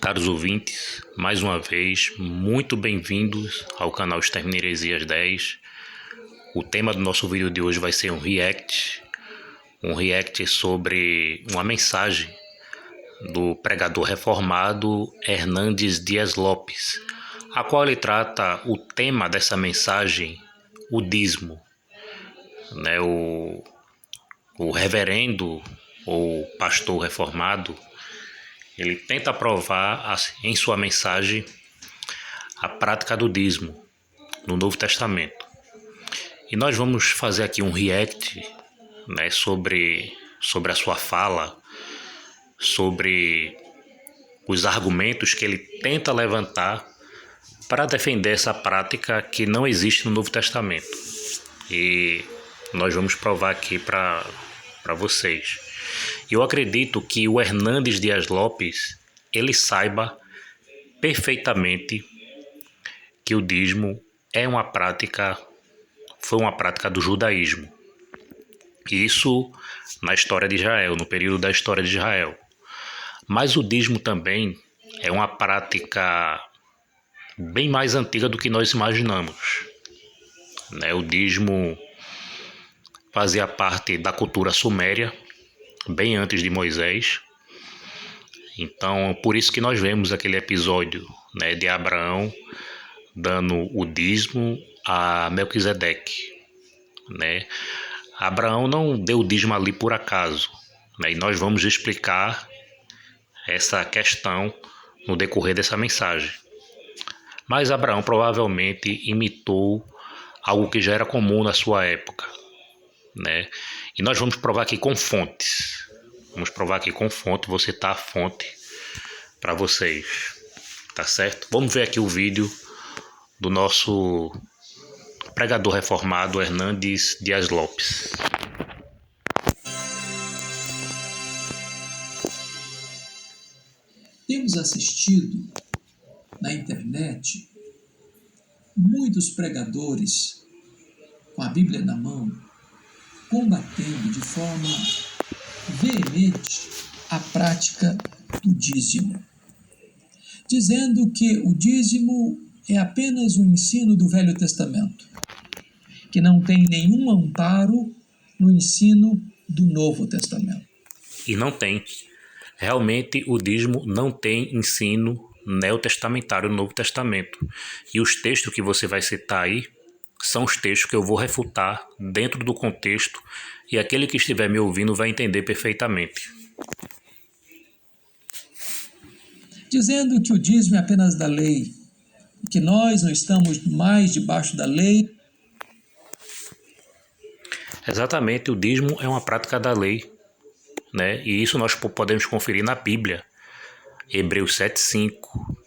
caros ouvintes, mais uma vez, muito bem-vindos ao canal Extermina Heresias 10. O tema do nosso vídeo de hoje vai ser um react sobre uma mensagem do pregador reformado Hernandes Dias Lopes, a qual ele trata o tema dessa mensagem, o dízimo. O reverendo ou pastor reformado, ele tenta provar em sua mensagem a prática do dízimo no Novo Testamento. E nós vamos fazer aqui um react, sobre a sua fala, sobre os argumentos que ele tenta levantar para defender essa prática que não existe no Novo Testamento. E nós vamos provar aqui para vocês. Eu acredito que o Hernandes Dias Lopes, ele saiba perfeitamente que o dízimo foi uma prática do judaísmo. Isso na história de Israel, no período da história de Israel. Mas o dízimo também é uma prática bem mais antiga do que nós imaginamos. O dízimo fazia parte da cultura suméria, bem antes de Moisés. Então, por isso que nós vemos aquele episódio, de Abraão dando o dízimo a Melquisedeque. Abraão não deu o dízimo ali por acaso, e nós vamos explicar essa questão no decorrer dessa mensagem. Mas Abraão provavelmente imitou algo que já era comum na sua época, E nós vamos provar aqui com fontes. Vou citar a fonte para vocês, tá certo? Vamos ver aqui o vídeo do nosso pregador reformado Hernandes Dias Lopes. Temos assistido na internet muitos pregadores com a Bíblia na mão, combatendo de forma veemente a prática do dízimo, dizendo que o dízimo é apenas um ensino do Velho Testamento, que não tem nenhum amparo no ensino do Novo Testamento. E não tem. Realmente o dízimo não tem ensino neotestamentário no Novo Testamento. E os textos que você vai citar aí são os textos que eu vou refutar dentro do contexto, e aquele que estiver me ouvindo vai entender perfeitamente. Dizendo que o dízimo é apenas da lei, que nós não estamos mais debaixo da lei. Exatamente, o dízimo é uma prática da lei, E isso nós podemos conferir na Bíblia, Hebreus 7:5,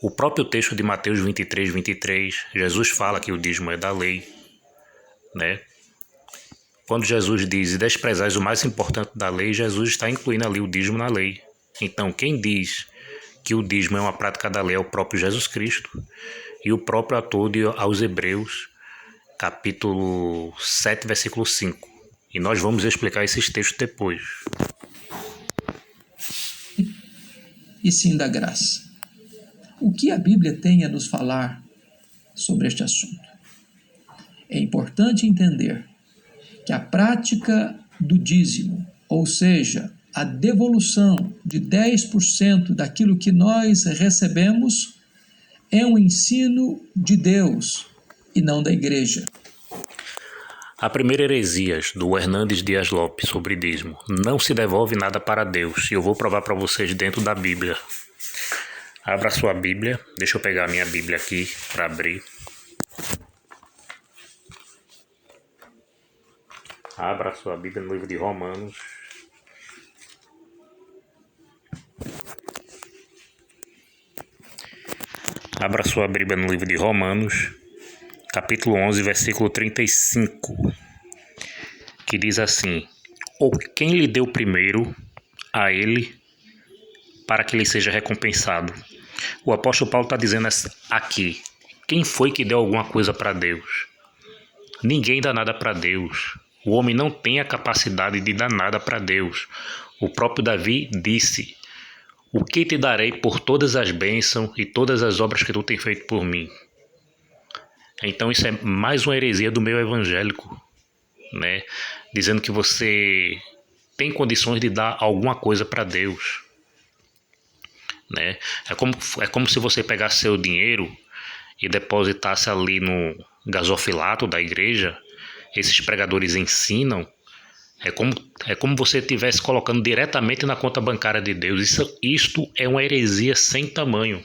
O próprio texto de Mateus 23:23, Jesus fala que o dízimo é da lei, Quando Jesus diz e desprezais o mais importante da lei, Jesus está incluindo ali o dízimo na lei. Então, quem diz que o dízimo é uma prática da lei é o próprio Jesus Cristo e o próprio autor aos Hebreus, capítulo 7, versículo 5. E nós vamos explicar esses textos depois. E sim da graça. O que a Bíblia tem a nos falar sobre este assunto? É importante entender que a prática do dízimo, ou seja, a devolução de 10% daquilo que nós recebemos, é um ensino de Deus e não da igreja. A primeira heresia do Hernandes Dias Lopes sobre dízimo: não se devolve nada para Deus. E eu vou provar para vocês dentro da Bíblia. Abra sua Bíblia. Deixa eu pegar a minha Bíblia aqui para abrir. Abra sua Bíblia no livro de Romanos. Abra sua Bíblia no livro de Romanos, capítulo 11, versículo 35, que diz assim: ou quem lhe deu primeiro, a ele, para que lhe seja recompensado. O apóstolo Paulo está dizendo aqui: quem foi que deu alguma coisa para Deus? Ninguém dá nada para Deus. O homem não tem a capacidade de dar nada para Deus. O próprio Davi disse: O que te darei por todas as bênçãos e todas as obras que tu tens feito por mim? Então isso é mais uma heresia do meio evangélico, né? Dizendo que você tem condições de dar alguma coisa para Deus, né? É como se você pegasse seu dinheiro e depositasse ali no gasofilato da igreja. Esses pregadores ensinam. É como você estivesse colocando diretamente na conta bancária de Deus. Isto é uma heresia sem tamanho.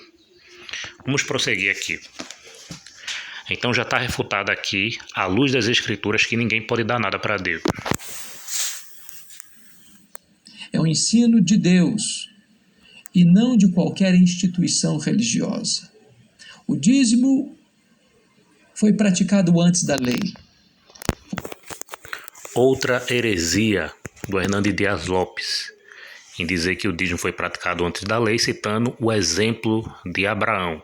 Vamos prosseguir aqui. Então já está refutado aqui, à luz das Escrituras, que ninguém pode dar nada para Deus. É o ensino de Deus e não de qualquer instituição religiosa. O dízimo foi praticado antes da lei. Outra heresia do Hernandes Dias Lopes, em dizer que o dízimo foi praticado antes da lei, citando o exemplo de Abraão.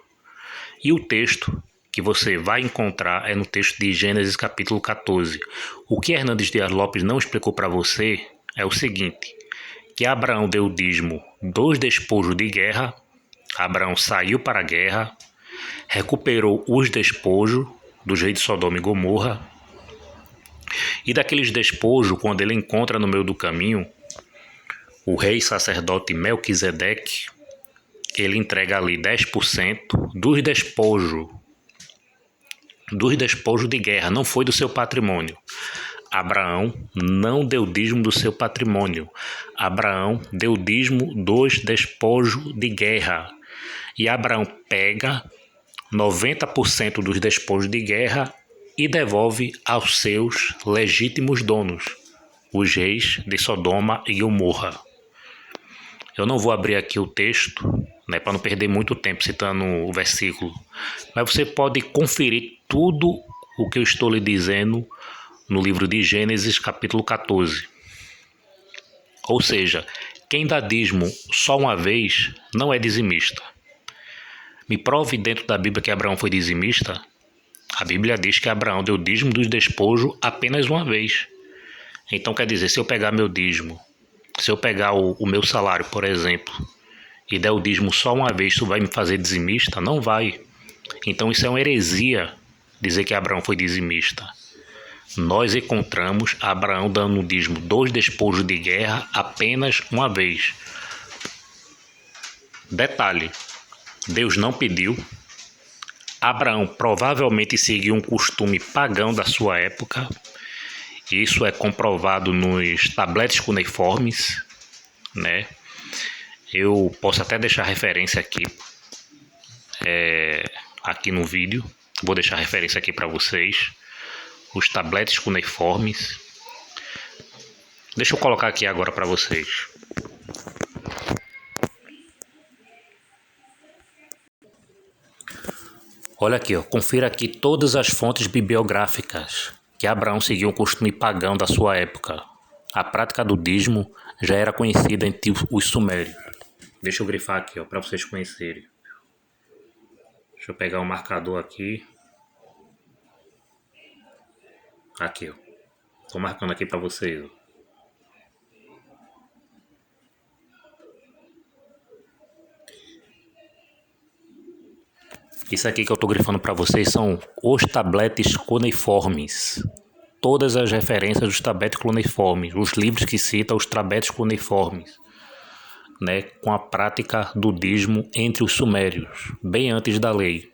E o texto que você vai encontrar é no texto de Gênesis capítulo 14. O que Hernandes Dias Lopes não explicou para você é o seguinte, que Abraão deu o dízimo dos despojos de guerra. Abraão saiu para a guerra, recuperou os despojos dos reis de Sodoma e Gomorra, e daqueles despojos, quando ele encontra no meio do caminho o rei sacerdote Melquisedeque, ele entrega ali 10% dos despojos de guerra, não foi do seu patrimônio. Abraão não deu dízimo do seu patrimônio. Abraão deu dízimo dos despojos de guerra. E Abraão pega 90% dos despojos de guerra e devolve aos seus legítimos donos, os reis de Sodoma e Gomorra. Eu não vou abrir aqui o texto, né, para não perder muito tempo citando o versículo, mas você pode conferir tudo o que eu estou lhe dizendo no livro de Gênesis, capítulo 14. Ou seja, quem dá dízimo só uma vez não é dizimista. Me prove dentro da Bíblia que Abraão foi dizimista. A Bíblia diz que Abraão deu dízimo dos despojos apenas uma vez. Então quer dizer, se eu pegar meu dízimo, se eu pegar o meu salário, por exemplo, e der o dízimo só uma vez, isso vai me fazer dizimista? Não vai. Então isso é uma heresia, dizer que Abraão foi dizimista. Nós encontramos Abraão dando o dízimo dos despojos de guerra apenas uma vez. Detalhe, Deus não pediu. Abraão provavelmente seguiu um costume pagão da sua época. Isso é comprovado nos tabletes cuneiformes, né? Eu posso até deixar referência aqui, aqui no vídeo. Vou deixar referência aqui para vocês. Os tabletes cuneiformes. Deixa eu colocar aqui agora para vocês. Olha aqui, ó, confira aqui todas as fontes bibliográficas que Abraão seguiu um costume pagão da sua época. A prática do dízimo já era conhecida entre os sumérios. Deixa eu grifar aqui, ó, para vocês conhecerem. Deixa eu pegar um marcador aqui. Aqui, ó. Tô marcando aqui para vocês, ó. Isso aqui que eu tô grifando para vocês são os tabletes cuneiformes. Todas as referências dos tabletes cuneiformes, os livros que citam os tabletes cuneiformes, né, com a prática do dízimo entre os sumérios, bem antes da lei.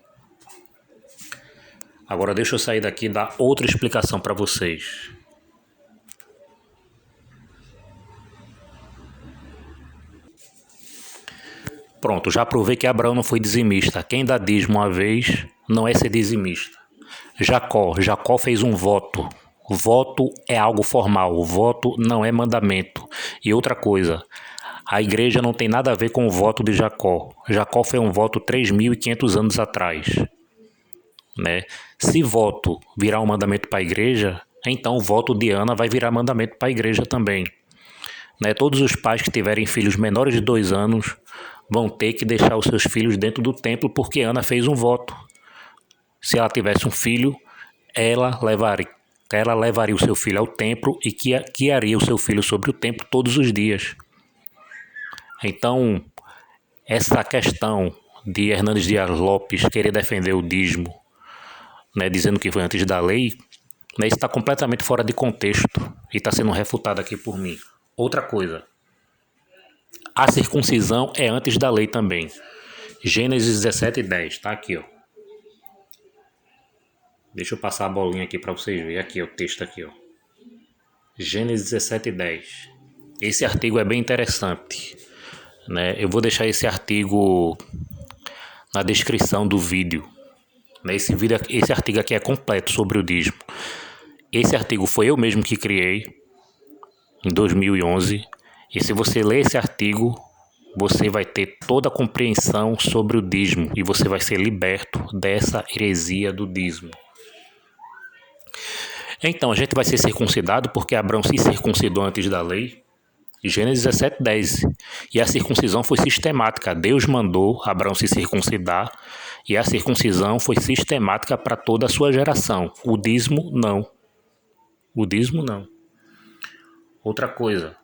Agora deixa eu sair daqui e dar outra explicação para vocês. Pronto, já provei que Abraão não foi dizimista. Quem dá dízimo uma vez não é ser dizimista. Jacó fez um voto. Voto é algo formal, voto não é mandamento. E outra coisa, a igreja não tem nada a ver com o voto de Jacó. Jacó foi um voto 3.500 anos atrás, né? Se voto virar um mandamento para a igreja, então o voto de Ana vai virar mandamento para a igreja também, né? Todos os pais que tiverem filhos menores de 2 anos vão ter que deixar os seus filhos dentro do templo, porque Ana fez um voto. Se ela tivesse um filho, ela levaria o seu filho ao templo e guiaria o seu filho sobre o templo todos os dias. Então, essa questão de Hernandes Dias Lopes querer defender o dízimo, né, dizendo que foi antes da lei, né, isso está completamente fora de contexto e está sendo refutado aqui por mim. Outra coisa, a circuncisão é antes da lei também. Gênesis 17:10, tá aqui, ó. Deixa eu passar a bolinha aqui para vocês verem. Aqui, o texto aqui, ó. Gênesis 17:10. Esse artigo é bem interessante, né? Eu vou deixar esse artigo na descrição do vídeo. Esse artigo aqui é completo sobre o dízimo. Esse artigo foi eu mesmo que criei em 2011. E se você ler esse artigo, você vai ter toda a compreensão sobre o dízimo e você vai ser liberto dessa heresia do dízimo. Então, a gente vai ser circuncidado porque Abraão se circuncidou antes da lei. Gênesis 17:10. E a circuncisão foi sistemática. Deus mandou Abraão se circuncidar e a circuncisão foi sistemática para toda a sua geração. O dízimo, não. O dízimo, não. Outra coisa.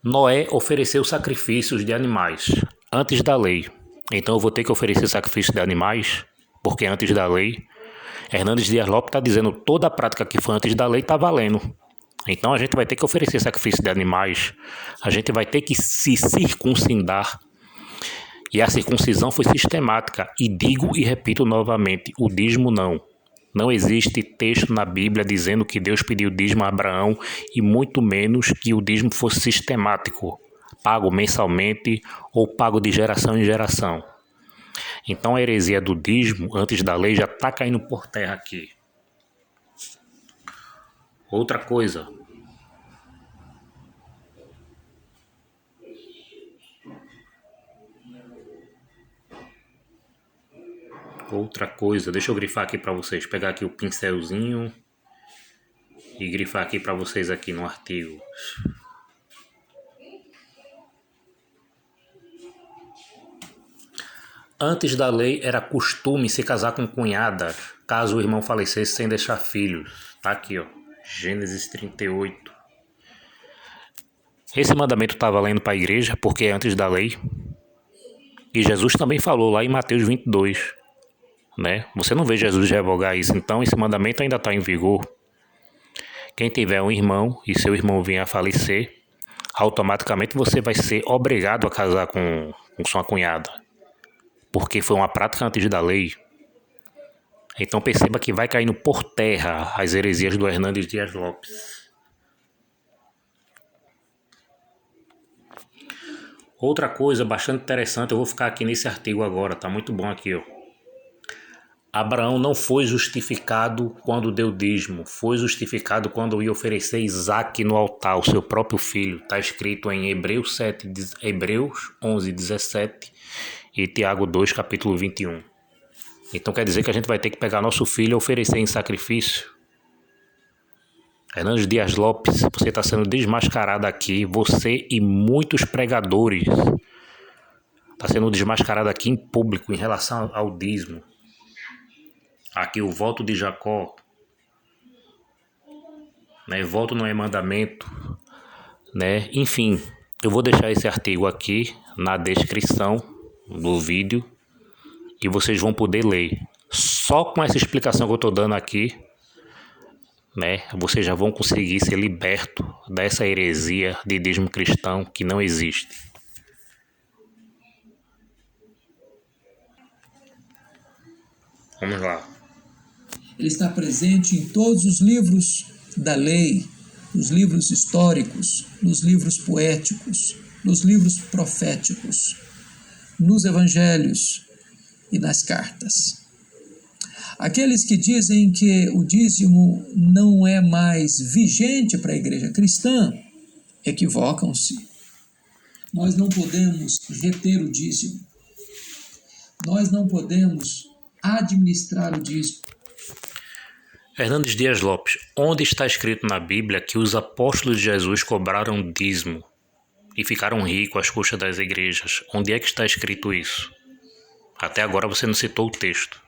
Noé ofereceu sacrifícios de animais antes da lei. Então eu vou ter que oferecer sacrifício de animais, porque antes da lei. Hernandes Dias Lopes está dizendo que toda a prática que foi antes da lei está valendo. Então a gente vai ter que oferecer sacrifício de animais, a gente vai ter que se circuncidar. E a circuncisão foi sistemática. E digo e repito novamente, o dízimo não. Não existe texto na Bíblia dizendo que Deus pediu dízimo a Abraão e muito menos que o dízimo fosse sistemático, pago mensalmente ou pago de geração em geração. Então a heresia do dízimo antes da lei já está caindo por terra aqui. Outra coisa. Deixa eu grifar aqui para vocês, pegar aqui o pincelzinho e grifar aqui para vocês aqui no artigo. Antes da lei era costume se casar com cunhada, caso o irmão falecesse sem deixar filhos. Tá aqui, ó, Gênesis 38. Esse mandamento está valendo para a igreja porque é antes da lei. E Jesus também falou lá em Mateus 22. Né? Você não vê Jesus revogar isso, então esse mandamento ainda está em vigor. Quem tiver um irmão e seu irmão vier a falecer, automaticamente você vai ser obrigado a casar com sua cunhada, porque foi uma prática antes da lei. Então perceba que vai caindo por terra as heresias do Hernandes Dias Lopes. Outra coisa bastante interessante, eu vou ficar aqui nesse artigo agora, tá muito bom aqui, ó. Abraão não foi justificado quando deu dízimo, foi justificado quando ia oferecer Isaque no altar, o seu próprio filho. Está escrito em Hebreus 11:17 e Tiago 2, capítulo 21. Então quer dizer que a gente vai ter que pegar nosso filho e oferecer em sacrifício? Hernandes Dias Lopes, você está sendo desmascarado aqui, você e muitos pregadores. Está sendo desmascarado aqui em público em relação ao dízimo. Aqui o voto de Jacó, né? Voto não é mandamento, né? Enfim, eu vou deixar esse artigo aqui na descrição do vídeo e vocês vão poder ler. Só com essa explicação que eu estou dando aqui, né? Vocês já vão conseguir ser libertos dessa heresia de dízimo cristão que não existe. Vamos lá. Ele está presente em todos os livros da lei, nos livros históricos, nos livros poéticos, nos livros proféticos, nos evangelhos e nas cartas. Aqueles que dizem que o dízimo não é mais vigente para a igreja cristã, equivocam-se. Nós não podemos reter o dízimo. Nós não podemos administrar o dízimo. Hernandes Dias Lopes, onde está escrito na Bíblia que os apóstolos de Jesus cobraram dízimo e ficaram ricos às custas das igrejas? Onde é que está escrito isso? Até agora você não citou o texto,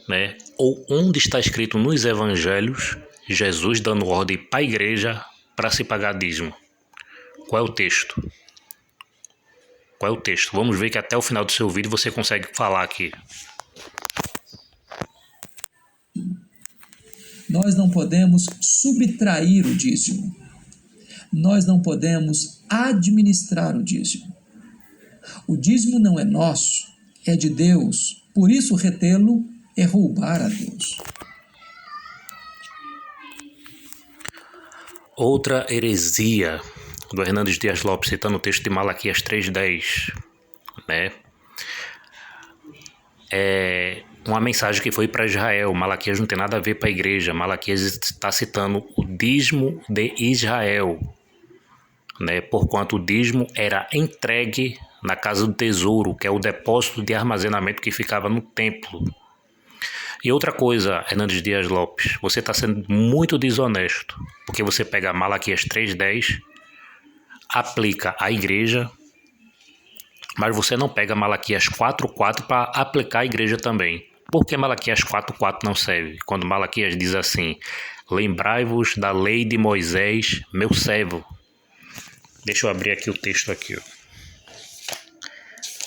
né? Ou onde está escrito nos evangelhos, Jesus dando ordem para a igreja para se pagar dízimo? Qual é o texto? Qual é o texto? Vamos ver que até o final do seu vídeo você consegue falar aqui. Nós não podemos subtrair o dízimo. Nós não podemos administrar o dízimo. O dízimo não é nosso, é de Deus. Por isso, retê-lo é roubar a Deus. Outra heresia do Hernandes Dias Lopes, citando o texto de Malaquias 3:10, né? É uma mensagem que foi para Israel. Malaquias não tem nada a ver para a igreja. Malaquias está citando o dízimo de Israel, né? Porquanto o dízimo era entregue na casa do tesouro, que é o depósito de armazenamento que ficava no templo. E outra coisa, Hernandes Dias Lopes, você está sendo muito desonesto, porque você pega Malaquias 3:10, aplica à igreja, mas você não pega Malaquias 4:4 para aplicar à igreja também. Por que Malaquias 4:4 não serve? Quando Malaquias diz assim: lembrai-vos da lei de Moisés, meu servo. Deixa eu abrir aqui o texto aqui, ó.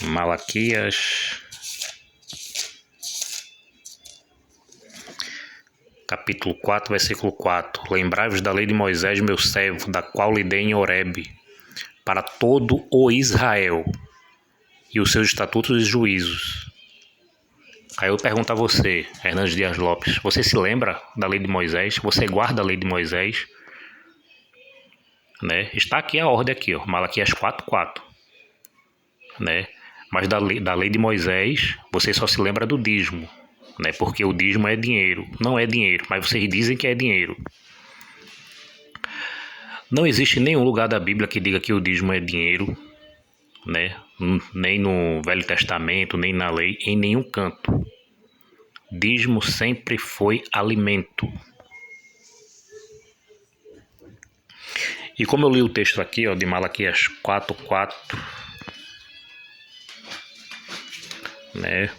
Malaquias, capítulo 4, versículo 4. Lembrai-vos da lei de Moisés, meu servo, da qual lhe dei em Horebe, para todo o Israel, e os seus estatutos e juízos. Aí eu pergunto a você, Hernandes Dias Lopes, você se lembra da lei de Moisés? Você guarda a lei de Moisés? Né? Está aqui a ordem aqui, ó, Malaquias 4:4, né? Mas da lei de Moisés, você só se lembra do dízimo, né? Porque o dízimo é dinheiro. Não é dinheiro, mas vocês dizem que é dinheiro. Não existe nenhum lugar da Bíblia que diga que o dízimo é dinheiro, né? Nem no Velho Testamento, nem na lei, em nenhum canto. Dízimo sempre foi alimento. E como eu li o texto aqui, ó, de Malaquias 4:4, né?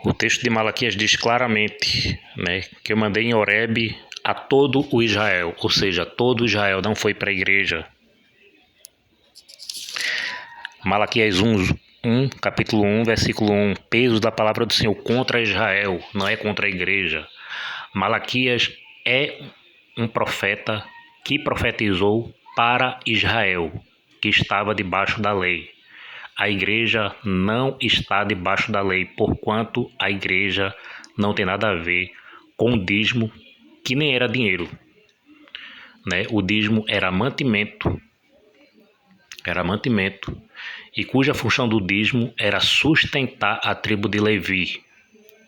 O texto de Malaquias diz claramente, né, que eu mandei em Horebe a todo o Israel, ou seja, todo Israel, não foi para a igreja. Malaquias 1, capítulo 1, versículo 1, peso da palavra do Senhor contra Israel, não é contra a igreja. Malaquias é um profeta que profetizou para Israel, que estava debaixo da lei. A igreja não está debaixo da lei, porquanto a igreja não tem nada a ver com o dízimo, que nem era dinheiro, né? O dízimo era mantimento, e cuja função do dízimo era sustentar a tribo de Levi,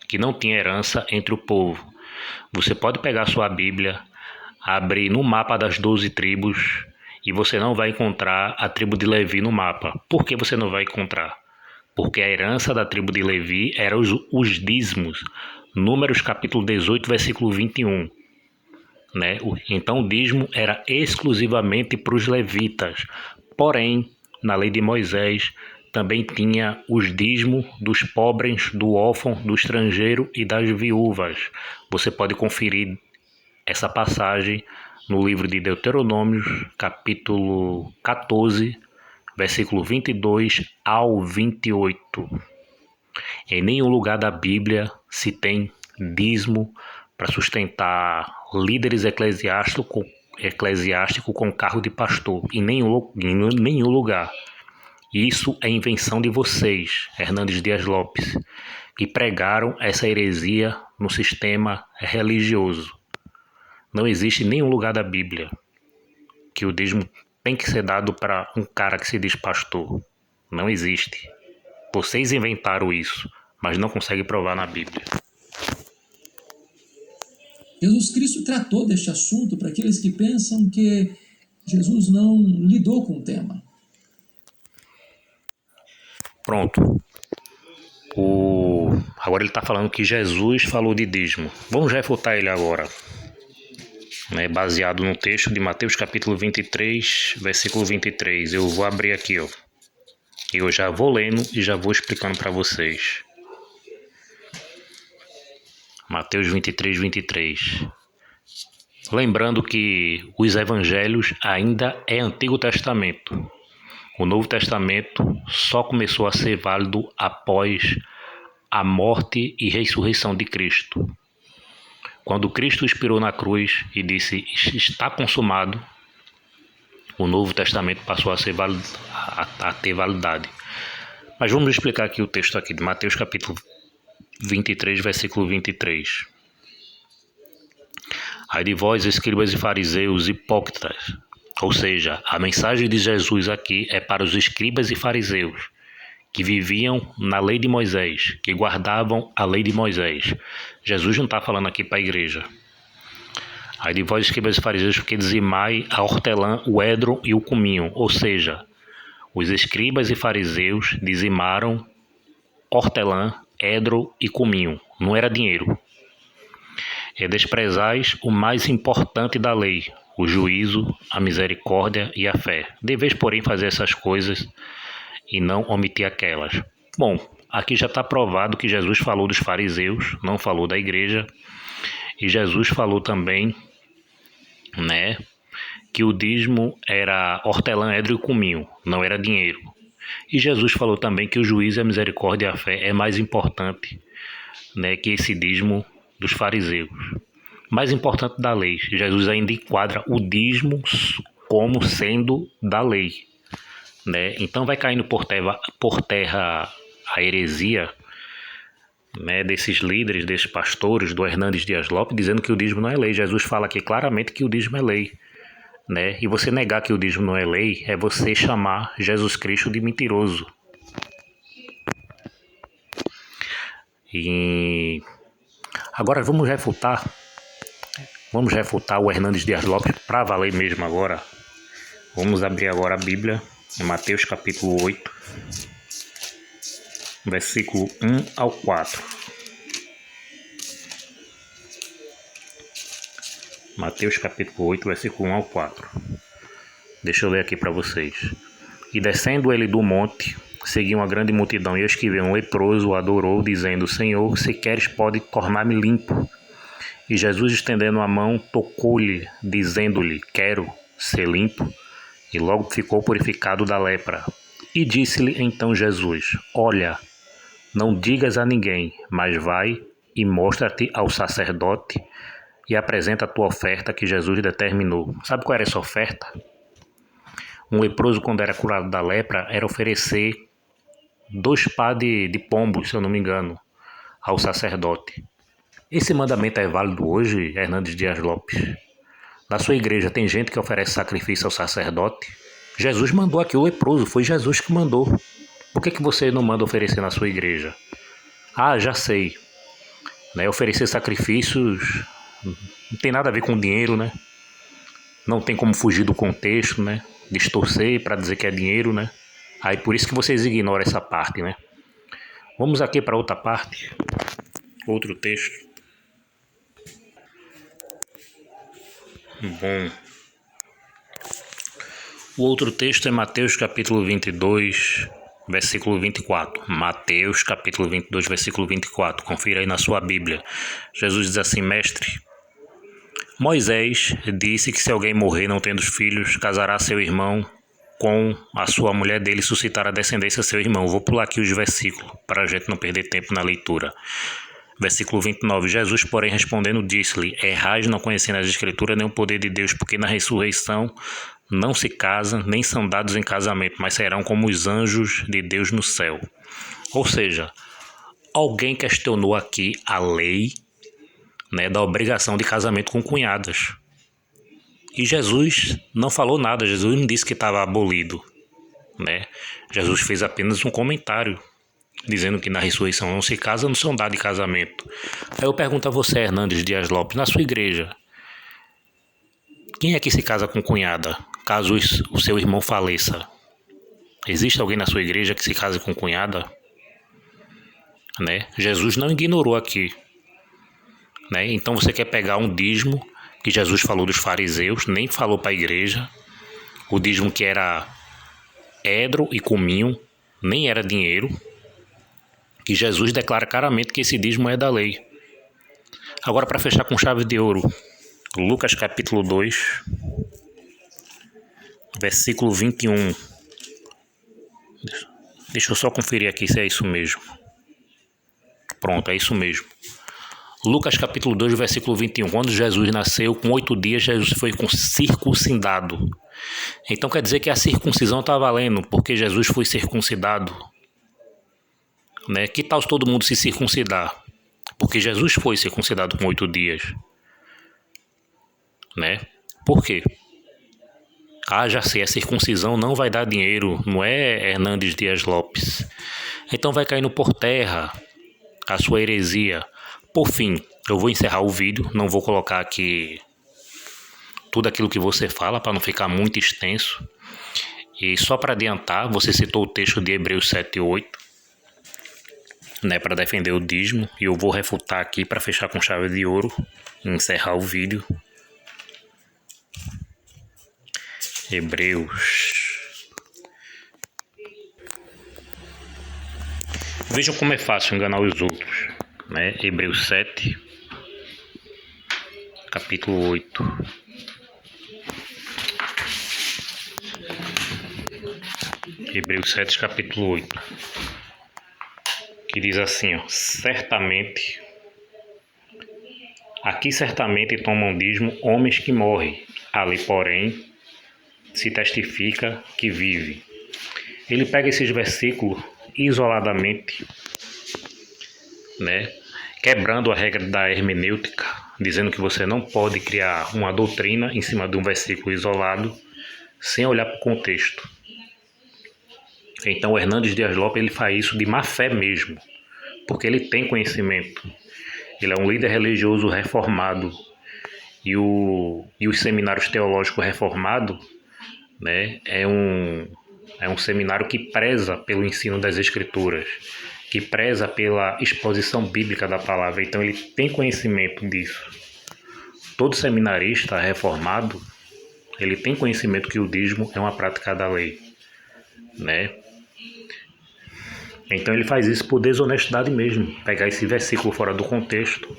que não tinha herança entre o povo. Você pode pegar sua Bíblia, abrir no mapa das 12 tribos, e você não vai encontrar a tribo de Levi no mapa. Por que você não vai encontrar? Porque a herança da tribo de Levi era os dízimos. Números capítulo 18, versículo 21. Né? Então o dízimo era exclusivamente para os levitas. Porém, na lei de Moisés, também tinha os dízimos dos pobres, do órfão, do estrangeiro e das viúvas. Você pode conferir essa passagem no livro de Deuteronômio, capítulo 14, versículo 22 ao 28. Em nenhum lugar da Bíblia se tem dízimo para sustentar líderes eclesiásticos com carro de pastor. Em nenhum lugar. Isso é invenção de vocês, Hernandes Dias Lopes, que pregaram essa heresia no sistema religioso. Não existe nenhum lugar da Bíblia que o dízimo tem que ser dado para um cara que se diz pastor. Não existe. Vocês inventaram isso, mas não conseguem provar na Bíblia. Jesus Cristo tratou deste assunto para aqueles que pensam que Jesus não lidou com o tema. Pronto. Agora ele está falando que Jesus falou de dízimo. Vamos refutar ele agora. Né, baseado no texto de Mateus capítulo 23, versículo 23. Eu vou abrir aqui, ó. Eu já vou lendo e já vou explicando para vocês. Mateus 23, 23. Lembrando que os evangelhos ainda é Antigo Testamento. O Novo Testamento só começou a ser válido após a morte e ressurreição de Cristo. Quando Cristo expirou na cruz e disse, está consumado, o Novo Testamento passou a ser a ter validade. Mas vamos explicar aqui o texto aqui de Mateus capítulo 23, versículo 23. Ai de vós, escribas e fariseus hipócritas. Ou seja, a mensagem de Jesus aqui é para os escribas e fariseus, que viviam na lei de Moisés, que guardavam a lei de Moisés. Jesus não está falando aqui para a igreja. Ai de vós, escribas e fariseus, porque dizimai a hortelã, o edro e o cominho. Ou seja, os escribas e fariseus dizimaram hortelã, edro e cominho. Não era dinheiro. E desprezais o mais importante da lei, o juízo, a misericórdia e a fé. Deveis, porém, fazer essas coisas e não omitir aquelas. Bom, aqui já está provado que Jesus falou dos fariseus, não falou da igreja. E Jesus falou também, que o dízimo era hortelã, edro e cominho, não era dinheiro. E Jesus falou também que o juízo, a misericórdia e a fé é mais importante, que esse dízimo dos fariseus. Mais importante da lei. Jesus ainda enquadra o dízimo como sendo da lei. Então vai caindo por terra a heresia, desses líderes, desses pastores, do Hernandes Dias Lopes, dizendo que o dízimo não é lei. Jesus fala aqui claramente que o dízimo é lei. E você negar que o dízimo não é lei é você chamar Jesus Cristo de mentiroso. E agora vamos refutar o Hernandes Dias Lopes para valer mesmo agora. Vamos abrir agora a Bíblia, em Mateus capítulo 8, versículo 1 ao 4. Mateus capítulo 8, versículo 1 ao 4. Deixa eu ler aqui para vocês. E descendo ele do monte, seguiu uma grande multidão, e eis que veio um leproso, o adorou, dizendo, Senhor, se queres, pode tornar-me limpo. E Jesus, estendendo a mão, tocou-lhe, dizendo-lhe, quero ser limpo. E logo ficou purificado da lepra. E disse-lhe então Jesus, olha, não digas a ninguém, mas vai e mostra-te ao sacerdote e apresenta a tua oferta que Jesus determinou. Sabe qual era essa oferta? Um leproso, quando era curado da lepra, era oferecer 2 pás de pombos, se eu não me engano, ao sacerdote. Esse mandamento é válido hoje, Hernandes Dias Lopes? Na sua igreja tem gente que oferece sacrifício ao sacerdote? Jesus mandou aqui o leproso, foi Jesus que mandou. Por que você não manda oferecer na sua igreja? Ah, já sei. Oferecer sacrifícios não tem nada a ver com dinheiro, Não tem como fugir do contexto, Distorcer para dizer que é dinheiro, Aí por isso que vocês ignoram essa parte, Vamos aqui para outra parte, outro texto. Bom, o outro texto é Mateus capítulo 22, versículo 24. Mateus capítulo 22, versículo 24. Confira aí na sua Bíblia. Jesus diz assim, mestre, Moisés disse que se alguém morrer não tendo filhos, casará seu irmão com a sua mulher dele e suscitará descendência a seu irmão. Vou pular aqui os versículos para a gente não perder tempo na leitura. Versículo 29. Jesus, porém, respondendo, disse-lhe, errais não conhecendo as escrituras nem o poder de Deus, porque na ressurreição não se casam, nem são dados em casamento, mas serão como os anjos de Deus no céu. Ou seja, alguém questionou aqui a lei, da obrigação de casamento com cunhadas. E Jesus não falou nada, Jesus não disse que estava abolido, Jesus fez apenas um comentário, dizendo que na ressurreição não se casa, não são dados de casamento. Aí eu pergunto a você, Hernandes Dias Lopes, na sua igreja, quem é que se casa com cunhada, caso o seu irmão faleça? Existe alguém na sua igreja que se case com cunhada? Jesus não ignorou aqui. Então você quer pegar um dízimo que Jesus falou dos fariseus, nem falou para a igreja, o dízimo que era edro e cominho, nem era dinheiro, que Jesus declara claramente que esse dízimo é da lei. Agora, para fechar com chave de ouro, Lucas capítulo 2, versículo 21. Deixa eu só conferir aqui se é isso mesmo. Pronto, é isso mesmo. Lucas capítulo 2, versículo 21. Quando Jesus nasceu, com 8 dias, Jesus foi circuncidado. Então quer dizer que a circuncisão está valendo, porque Jesus foi circuncidado. Né? Que tal todo mundo se circuncidar? Porque Jesus foi circuncidado com 8 dias. Né? Por quê? Já sei, a circuncisão não vai dar dinheiro, não é Hernandes Dias Lopes. Então vai caindo por terra a sua heresia. Por fim, eu vou encerrar o vídeo, não vou colocar aqui tudo aquilo que você fala para não ficar muito extenso. E só para adiantar, você citou o texto de Hebreus 7:8, né, para defender o dízimo, e eu vou refutar aqui para fechar com chave de ouro e encerrar o vídeo. Hebreus. Vejam como é fácil enganar os outros, né? Hebreus 7, capítulo 8. Hebreus 7, capítulo 8. Que diz assim, ó: certamente, aqui certamente tomam dízimo homens que morrem, ali, porém, se testifica que vive. Ele pega esses versículos isoladamente, né, quebrando a regra da hermenêutica, dizendo que você não pode criar uma doutrina em cima de um versículo isolado sem olhar para o contexto. Então o Hernandes Dias Lopes ele faz isso de má fé mesmo, porque ele tem conhecimento. Ele é um líder religioso reformado e os seminários teológicos reformados, né, é um seminário que preza pelo ensino das escrituras, que preza pela exposição bíblica da palavra. Então ele tem conhecimento disso. Todo seminarista reformado, ele tem conhecimento que o dízimo é uma prática da lei, né? Então ele faz isso por desonestidade mesmo, pegar esse versículo fora do contexto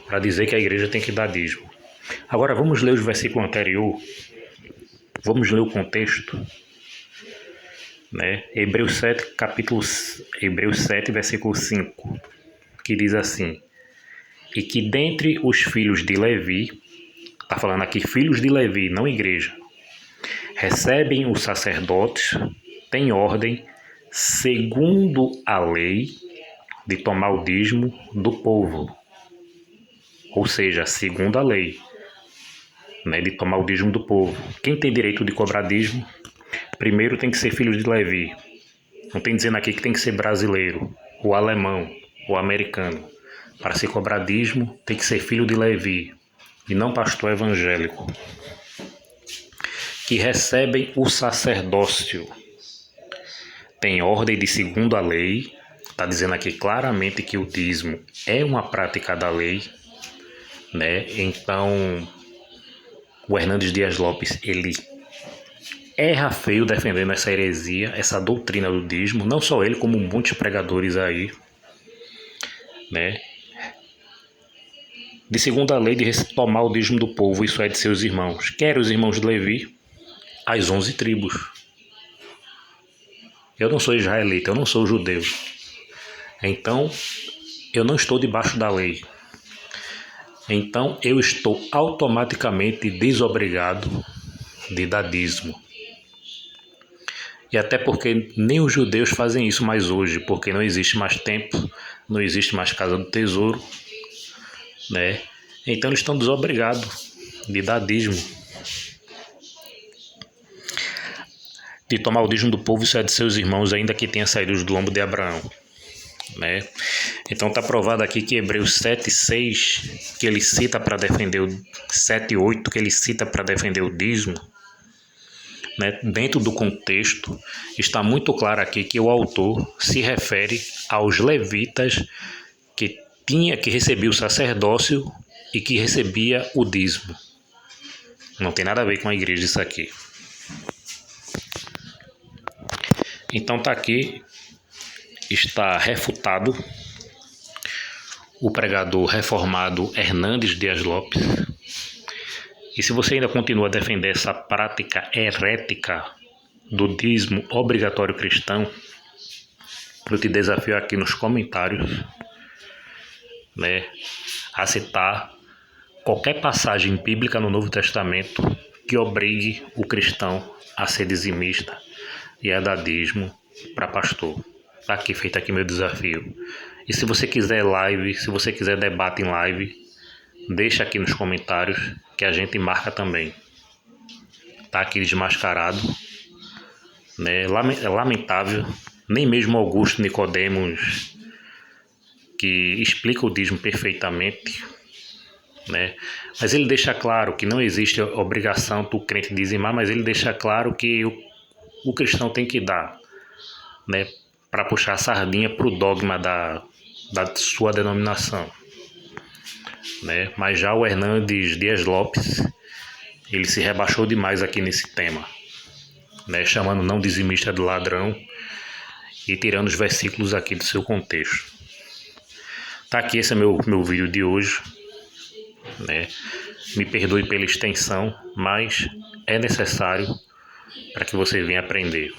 para dizer que a igreja tem que dar dízimo. Agora vamos ler os versículos anteriores. Vamos ler o contexto, né? Hebreus 7, versículo 5, que diz assim: e que dentre os filhos de Levi, está falando aqui filhos de Levi, não igreja, recebem os sacerdotes, têm ordem, segundo a lei, de tomar o dízimo do povo. Ou seja, segundo a lei, né, de tomar o dízimo do povo. Quem tem direito de cobrar dízimo, primeiro tem que ser filho de Levi. Não tem dizendo aqui que tem que ser brasileiro, ou alemão, ou americano. Para se cobrar dízimo, tem que ser filho de Levi, e não pastor evangélico. Que recebem o sacerdócio. Tem ordem de segundo a lei. Está dizendo aqui claramente que o dízimo é uma prática da lei, né? Então o Hernandes Dias Lopes, ele erra feio defendendo essa heresia, essa doutrina do dízimo, não só ele, como muitos pregadores aí, né? De segunda lei de tomar o dízimo do povo, isso é de seus irmãos. Quer os irmãos de Levi, as 11 tribos. Eu não sou israelita, eu não sou judeu. Então, eu não estou debaixo da lei. Então, eu estou automaticamente desobrigado de dar dízimo. E até porque nem os judeus fazem isso mais hoje, porque não existe mais templo, não existe mais casa do tesouro, né? Então eles estão desobrigados de dar dízimo. De tomar o dízimo do povo, isso é de seus irmãos, ainda que tenha saído do lombo de Abraão, né? Então está provado aqui que Hebreus 7:6, que ele cita para defender o 7:8, que ele cita para defender o dízimo, né? Dentro do contexto, está muito claro aqui que o autor se refere aos levitas que recebia o sacerdócio e que recebia o dízimo. Não tem nada a ver com a igreja isso aqui. Então está aqui, está refutado o pregador reformado Hernandes Dias Lopes. E se você ainda continua a defender essa prática herética do dízimo obrigatório cristão, eu te desafio aqui nos comentários, né, a citar qualquer passagem bíblica no Novo Testamento que obrigue o cristão a ser dizimista e a dar dízimo para pastor. Tá aqui, feito aqui meu desafio. E se você quiser live, se você quiser debate em live, deixa aqui nos comentários que a gente marca também. Tá aqui desmascarado, né? É lamentável, nem mesmo Augusto Nicodemos, que explica o dízimo perfeitamente, né? Mas ele deixa claro que não existe obrigação do crente dizimar, mas ele deixa claro que o cristão tem que dar, né? Para puxar a sardinha para o dogma da sua denominação, né? Mas já o Hernandes Dias Lopes, ele se rebaixou demais aqui nesse tema, né? Chamando não dizimista de ladrão e tirando os versículos aqui do seu contexto. Tá aqui, esse é meu vídeo de hoje, né? Me perdoe pela extensão, mas é necessário para que você venha aprender.